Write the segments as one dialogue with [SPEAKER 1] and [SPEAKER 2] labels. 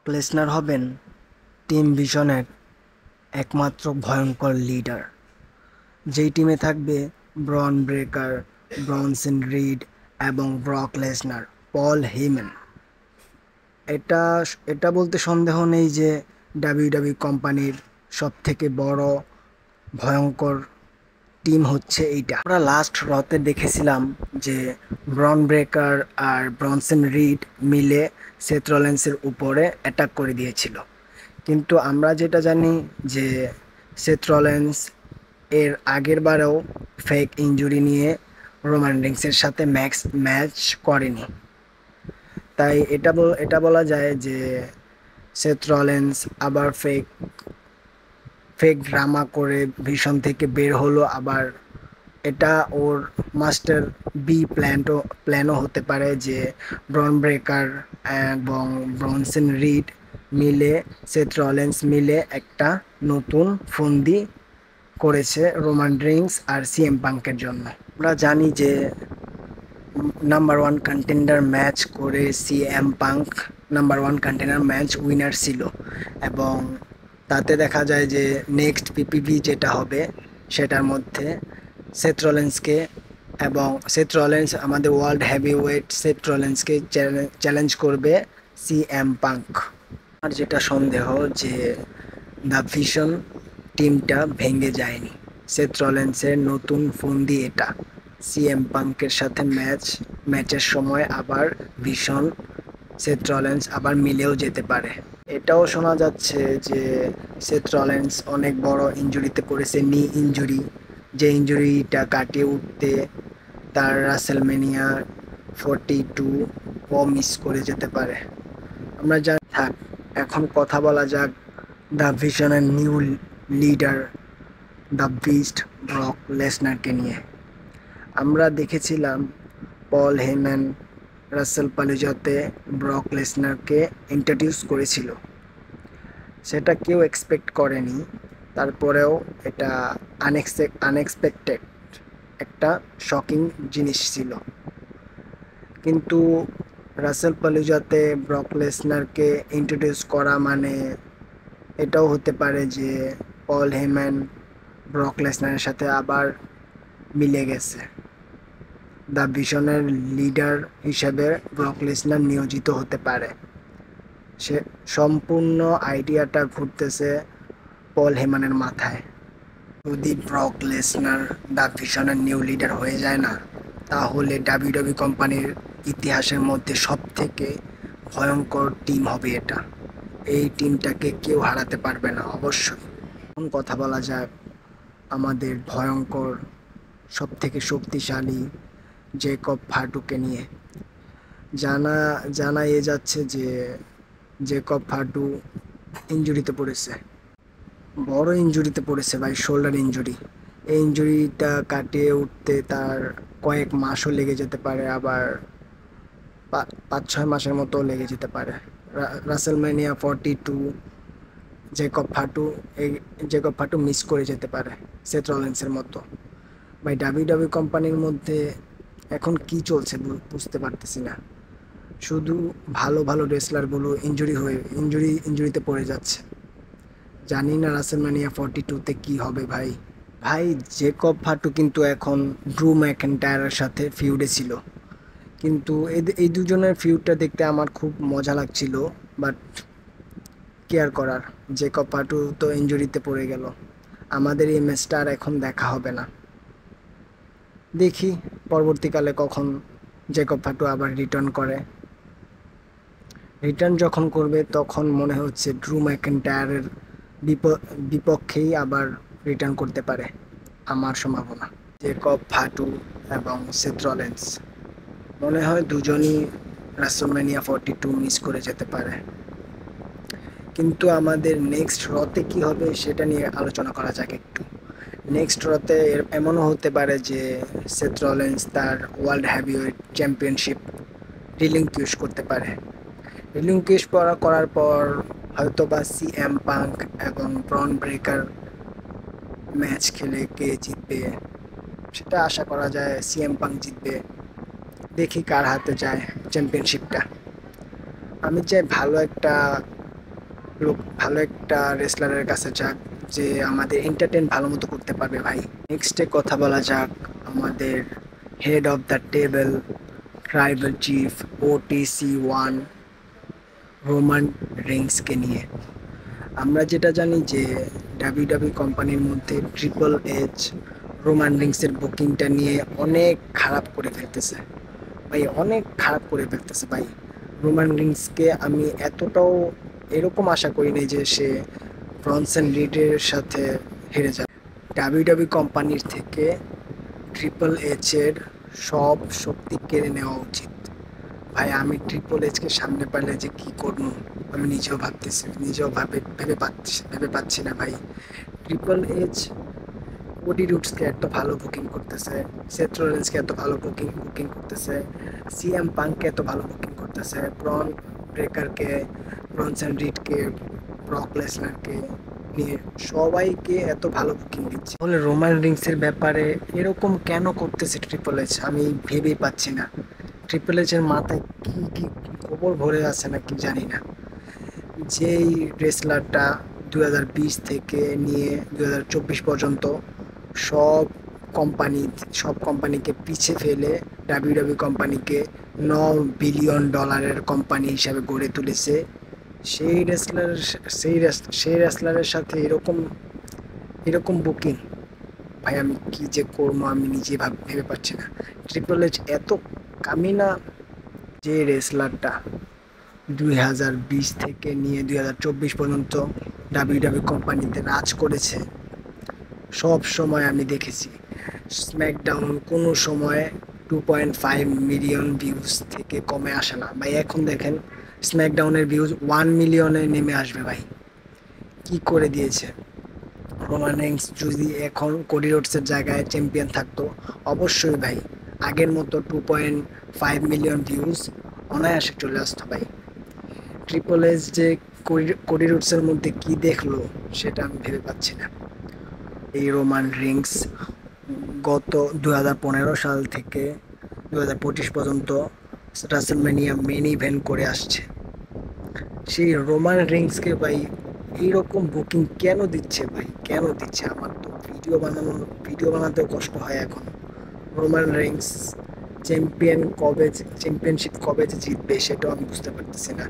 [SPEAKER 1] Lesnar হবেন team ভিশনের একমাত্র ভয়ঙ্কর লিডার, যেই টিমে থাকবে ব্রন ব্রেকার, ব্রনসন রিড এবং ব্রক লেসনার, পল হেইম্যান। এটা এটা বলতে সন্দেহ নেই যে ডাব্লিউডাব্লিউ কোম্পানির সব থেকে বড় ভয়ঙ্কর টিম হচ্ছে এইটা। আমরা লাস্ট রতে দেখেছিলাম যে ব্রন ব্রেকার আর ব্রনসন রিড মিলে সেথ রলিন্সের উপরে অ্যাটাক করে দিয়েছিল, কিন্তু আমরা যেটা জানি যে সেথ রলিন্স এর আগের বারেও ফেক ইনজুরি নিয়ে রোমান রিংসের সাথে ম্যাচ করেনি। তাই এটা বলা যায় যে সেথ রলিন্স আবার ফেক ফেক ড্রামা করে ভীষণ থেকে বের হলো। আবার এটা ওর মাস্টার বি প্ল্যানও হতে পারে যে ব্রন ব্রেকার এবং ব্রনসন রিড মিলে সেথ রলিন্স মিলে একটা নতুন ফন্দি করেছে রোমান রিংস আর সিএম পাঙ্কের জন্য। আমরা জানি যে নাম্বার ওয়ান কন্টেন্ডার ম্যাচ করে CM punk number one contender match winner ছিল, এবং তাতে দেখা যায় যে নেক্সট পিপিভি যেটা হবে সেটার মধ্যে সেথ রলিন্সকে এবং সেথ রলিন্স আমাদের ওয়ার্ল্ড হেভিওয়েট সেথ রলিন্সকে চ্যালেঞ্জ করবে সিএম পাঙ্ক। আর যেটা সন্দেহ যে দ্য ভিশন টিমটা ভেঙে যায়নি, সেথ রলিন্সের নতুন ফন্দি এটা। সিএম পাঙ্কের সাথে ম্যাচের সময় আবার ভীষণ সেথ রলিন্স আবার মিলেও যেতে পারে। এটাও শোনা যাচ্ছে যে সেথ রলিন্স অনেক বড় ইনজুরিতে পড়েছে, নি ইনজুরি, যে ইনজুরিটা কাটিয়ে উঠতে তার রাসেলমেনিয়া 42 ও মিস করে যেতে পারে। আমরা জানি। থাক, এখন কথা বলা যাক দ্য ভিশনের new leader the beast Brock লেসনারকে নিয়ে। আমরা দেখেছিলাম পল হেইম্যান রাসেল পালুজাতে ব্রক লেসনারকে ইন্ট্রোডিউস করেছিল, সেটা কেউ এক্সপেক্ট করেনি। তারপরেও এটা আনএক্সপেক্টেড একটা শকিং জিনিস ছিল। কিন্তু রাসেল পালুজাতে ব্রক লেসনারকে ইন্ট্রোডিউস করা মানে এটাও হতে পারে যে পল হেইম্যান ব্রক লেসনারের সাথে আবার মিলে গেছে। দ্য ভিশনের লিডার হিসেবে ব্রক লেসনার নিয়োজিত হতে পারে। সে সম্পূর্ণ আইডিয়াটা ঘুরতেছে পল হেইম্যানের মাথায়। যদি ব্রক লেসনার দ্য ভিশনের নিউ লিডার হয়ে যায় না, তাহলে ডাব্লিউডাব্লিউ কোম্পানির ইতিহাসের মধ্যে সব থেকে ভয়ঙ্কর টিম হবে এটা। এই টিমটাকে কেউ হারাতে পারবে না অবশ্যই। এখন কথা বলা যাক আমাদের ভয়ঙ্কর সব থেকে শক্তিশালী জেকব ফাটুকে নিয়ে। জানা যাচ্ছে যে জেকব ফাটু ইনজুরিতে পড়েছে, বড় ইনজুরিতে পড়েছে ভাই, শোল্ডার ইনজুরি। এই ইনজুরিটা কাটিয়ে উঠতে তার কয়েক মাসও লেগে যেতে পারে, আবার 5-6 মাসের মতো লেগে যেতে পারে। রাসেলম্যানিয়া 42 জেকব ফাটু মিস করে যেতে পারে সেথ রলিন্সের মতো। ভাই, ডাব্লিউডাব্লিউ কোম্পানির মধ্যে এখন কি চলছে বুঝতে পারতেছি না। শুধু ভালো ভালো রেসলারগুলো ইনজুরিতে পড়ে যাচ্ছে। জানি না রাসেলম্যানিয়া 42-তে কি হবে ভাই। জেকব ফাটু কিন্তু এখন ড্রু ম্যাকইন্টায়ারের সাথে ফিউডে ছিল, কিন্তু এই দুজনের ফিউডটা দেখতে আমার খুব মজা লাগছিল। বাট কি আর করার, জেকব ফাটু তো ইনজুরিতে পড়ে গেল, আমাদের এই ম্যাচটা আর এখন দেখা হবে না। দেখি পরবর্তীকালে কখন জেকব ফাটু আবার রিটার্ন যখন করবে, তখন মনে হচ্ছে ড্রু ম্যাকইন্টায়ারের বিপক্ষেই আবার রিটার্ন করতে পারে আমার সম্ভাবনা। জেকব ফাটু এবং সেথ রলিন্স মনে হয় দুজনই রাসেলম্যানিয়া 42 মিস করে যেতে পারে। কিন্তু আমাদের নেক্সট রতে কি হবে সেটা নিয়ে আলোচনা করা যাক একটু। নেক্সট রতে এমনও হতে পারে যে সেথ রলিন্স তার ওয়ার্ল্ড হেভিওয়েট চ্যাম্পিয়নশিপ রিলিঙ্কুইশ করতে পারে। রিলিঙ্কুইশ করার পর হয়তো বা সিএম পাঙ্ক এবং ব্রন ব্রেকার ম্যাচ খেলে কে জিতবে সেটা আশা করা যায় সিএম পাঙ্ক জিতবে। দেখি কার হাতে যায় চ্যাম্পিয়নশিপটা। আমি চাই ভালো একটা ভালো একটা রেসলারের কাছে যাক, যে আমাদের এন্টারটেন ভালো মতো করতে পারবে ভাই। নেক্সটে কথা বলা যাক আমাদের head of the table, tribal chief, OTC1 Roman রিংসকে নিয়ে। আমরা যেটা জানি যে ডাব্লিউডাব্লিউ কোম্পানির মধ্যে ট্রিপল এইচ রোমান রিংসের বুকিংটা নিয়ে অনেক খারাপ করে ফেলতেছে ভাই, অনেক খারাপ করে ফেলতেছে ভাই। রোমান রিংসকে আমি এতটাও এরকম আশা করি নাই যে সে ব্রনসন রিডের সাথে হেরে যাবে। ডাব্লিউডাব্লিউ কোম্পানির থেকে ট্রিপল এইচের সব শক্তি কেড়ে নেওয়া উচিত ভাই। আমি ট্রিপল এইচকে সামনে পারলে যে কি করবো আমি নিজেও ভাবতেছি, নিজেও ভেবে পাচ্ছি না ভাই। ট্রিপল এইচ কোডি রুটসকে এত ভালো বুকিং করতেছে, সেথ রোলিন্সকে এত ভালো বুকিং করতেছে, CM পাঙ্ককে এত ভালো বুকিং করতেছে, ব্রন ব্রেকারকে, ব্রনসন রিডকে, ব্রক লেসনারকে নিয়ে সবাইকে এত ভালো বুকিং দিচ্ছে। তাহলে রোমান রিংসের ব্যাপারে এরকম কেন করতেছে ট্রিপল এইচ আমি ভেবেই পাচ্ছি না। ট্রিপল এইচের মাথায় কি কি গোবর ভরে আছে নাকি জানি না। যেই রেসলারটা 2020 থেকে নিয়ে 2024 পর্যন্ত সব কোম্পানিকে পিছে ফেলে ডাব্লিউডাব্লিউ কোম্পানিকে $9 বিলিয়ন কোম্পানি হিসাবে গড়ে তুলেছে, সেই রেসলারের সাথে এরকম এরকম বুকিং ভাই, আমি কি যে করবো আমি নিজে ভেবে পাচ্ছি না। ট্রিপল এইচ এত কামিনা, যে রেসলারটা 2020 থেকে নিয়ে 2024 পর্যন্ত ডাব্লিউডাব্লিউ কোম্পানিতে রাজ করেছে, সব সময় আমি দেখেছি স্ম্যাকডাউন কোনো সময় 2.5 মিলিয়ন ভিউজ থেকে কমে আসে না ভাই। এখন দেখেন স্ম্যাকডাউনের ভিউজ 1 মিলিয়নে নেমে আসবে ভাই, কি করে দিয়েছে। রোমান রিংস যদি এখন কোডি রোডসের জায়গায় চ্যাম্পিয়ন থাকতো, অবশ্যই ভাই আগের মতো 2.5 মিলিয়ন ভিউজ অনায়াসে চলে আসতো ভাই। ট্রিপল এইচ যে কোডি রোডসের মধ্যে কি দেখলো সেটা আমি ভেবে পাচ্ছি না। এই রোমান রিংস গত 2015 সাল থেকে 2025 পর্যন্ত রাসেলমেনিয়া মেন ইভেন্ট করে আসছে। সেই রোমান রিংসকে ভাই এইরকম বুকিং কেন দিচ্ছে ভাই, কেন দিচ্ছে? আমার তো ভিডিও বানাতেও কষ্ট হয় এখন। রোমান রিংস চ্যাম্পিয়নশিপ কবে যে জিতবে সেটাও আমি বুঝতে পারতেছি না।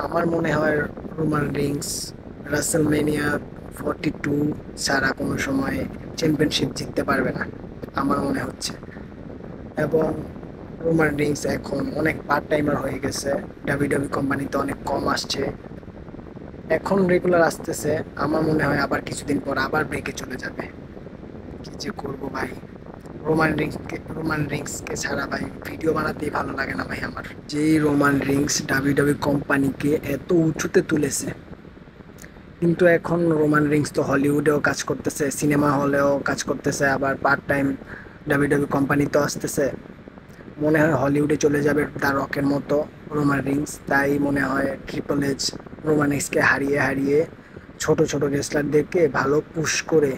[SPEAKER 1] আমার মনে হয় রোমান রিংস রাসেলমেনিয়া 42 ছাড়া কোনো সময় চ্যাম্পিয়নশিপ জিততে পারবে না আমার মনে হচ্ছে। এবং রোমান রিংস এখন অনেক পার্ট টাইমার হয়ে গেছে, ডাব্লিউডাব্লিউ কোম্পানিতে অনেক কম আসছে, এখন রেগুলার আসতেছে। আমার মনে হয় আবার কিছুদিন পর আবার ব্রেকে চলে যাবে। কি যে করবো ভাই, রোমান রিংসকে ছাড়া ভাই ভিডিও বানাতেই ভালো লাগে না ভাই আমার। যেই রোমান রিংস ডাব্লিউডাব্লিউ কোম্পানিকে এত উঁচুতে তুলেছে, কিন্তু এখন রোমান রিংস তো হলিউডেও কাজ করতেছে, সিনেমা হলেও কাজ করতেছে, আবার পার্ট টাইম ডাব্লিউডাব্লিউ কোম্পানিতেও আসতেছে। মনে হয় হলিউডে চলে যাবে দ্য রকের মতো রোমান রিংস। তাই মনে হয় ট্রিপল এইচ রোমান রিংসকে হারিয়ে হারিয়ে ছোট ছোট রেসলারদেরকে ভালো পুশ করে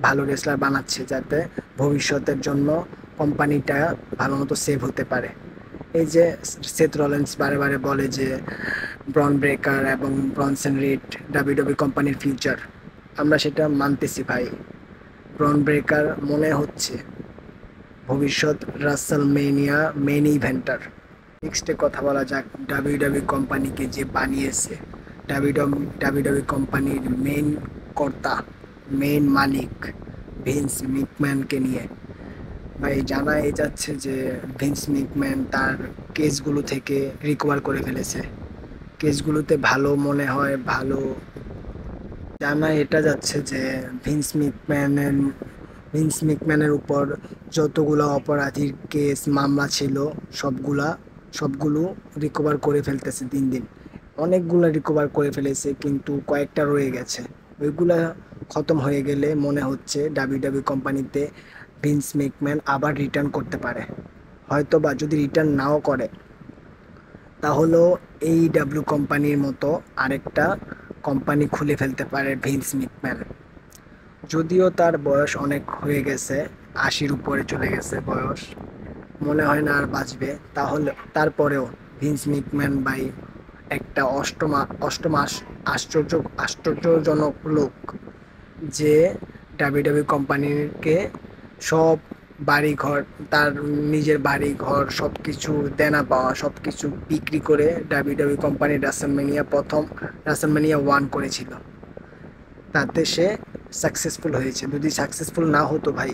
[SPEAKER 1] ভালো রেসলার বানাচ্ছে, যাতে ভবিষ্যতের জন্য কোম্পানিটা ভালো মতো সেভ হতে পারে। এই যে সেথ রলিন্স বারে বারে বলে যে ব্রন ব্রেকার এবং ব্রনসন রিড ডাব্লিউডাব্লিউ কোম্পানির ফিউচার, আমরা সেটা মানতেছি ভাই। ব্রন ব্রেকার মনে হচ্ছে ভবিষ্যৎ রাসেলমেনিয়া মেন ইভেন্টার। নেক্সটে কথা বলা যাক ডাব্লিউডাব্লিউ কোম্পানিকে যে বানিয়েছে, ডাব্লিউডাব্লিউ কোম্পানির মেন কর্তা, মেন মালিক ভিন্স ম্যাকম্যানকে নিয়ে। ভাই জানাই যাচ্ছে যে ভিন্স ম্যাকম্যান তার কেসগুলো থেকে রিকভার করে ফেলেছে, কেসগুলোতে ভালো মনে হয় ভালো। জানা এটা যাচ্ছে যে ভিন্স ম্যাকম্যানের উপর যতগুলো অপরাধীর কেস মামলা ছিল সবগুলো রিকভার করে ফেলতেছে দিন দিন। অনেকগুলো রিকভার করে ফেলেছে, কিন্তু কয়েকটা রয়ে গেছে। ওইগুলা খতম হয়ে গেলে মনে হচ্ছে ডাব্লিউডাব্লিউ কোম্পানিতে ভিন্স ম্যাকম্যান আবার রিটার্ন করতে পারে। হয়তো বা যদি রিটার্ন নাও করে, তাহলেও AEW কোম্পানির মতো আরেকটা কোম্পানি খুলে ফেলতে পারে ভিন্স ম্যাকম্যান। যদিও তার বয়স অনেক হয়ে গেছে, 80-র উপরে চলে গেছে বয়স, মনে হয় না আর বাঁচবে। তারপরেও ভিন্স ম্যাকম্যান ভাই একটা আশ্চর্যজনক লোক, যে ডাব্লিউডাব্লিউ কোম্পানিকে সব বাড়িঘর, তার নিজের বাড়িঘর সব কিছু দেনা পাওয়া সব কিছু বিক্রি করে ডাব্লিউডাব্লিউ কোম্পানির রাসেলম্যানিয়া 1 করেছিল। তাতে সে সাকসেসফুল হয়েছে। যদি সাকসেসফুল না হতো ভাই,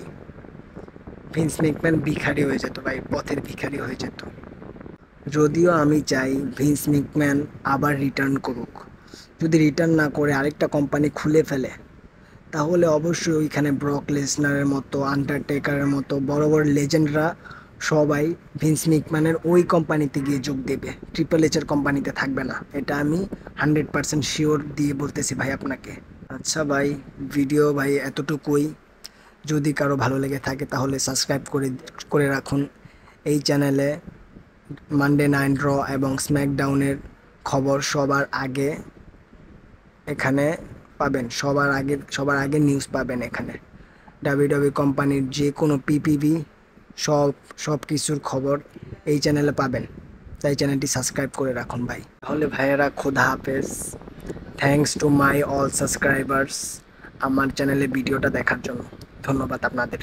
[SPEAKER 1] ভিন্স ম্যাকম্যান ভিখারি হয়ে যেত ভাই, পথের ভিখারি হয়ে যেত। যদিও আমি চাই ভিন্স ম্যাকম্যান আবার রিটার্ন করুক। যদি রিটার্ন না করে আরেকটা কোম্পানি খুলে ফেলে, তাহলে অবশ্যই ওইখানে ব্রক লেসনারের মতো, আন্ডারটেকারের মতো বড় বড় লেজেন্ডরা সবাই ভিন্স ম্যাকম্যানের ওই কোম্পানিতে গিয়ে যোগ দেবে, ট্রিপল এইচের কোম্পানিতে থাকবে না। এটা আমি 100% শিওর দিয়ে বলতেছি ভাই আপনাকে। আচ্ছা ভাই, ভিডিও ভাই এতটুকুই। যদি কারো ভালো লেগে থাকে তাহলে সাবস্ক্রাইব করে রাখুন। এই চ্যানেলে মানডে নাইট র এবং স্ম্যাকডাউনের খবর সবার আগে এখানে পাবেন। সবার আগে নিউজ পাবেন এখানে। ডাব্লিউডাব্লিউ কোম্পানির যে কোনো পিপিভি সব কিছুর খবর এই চ্যানেলে পাবেন। তাই চ্যানেলটি সাবস্ক্রাইব করে রাখুন ভাই। তাহলে ভাইয়েরা, খোদা হাফেজ। Thanks to my all subscribers আমার চ্যানেলে ভিডিওটা দেখার জন্য। ধন্যবাদ আপনাদের।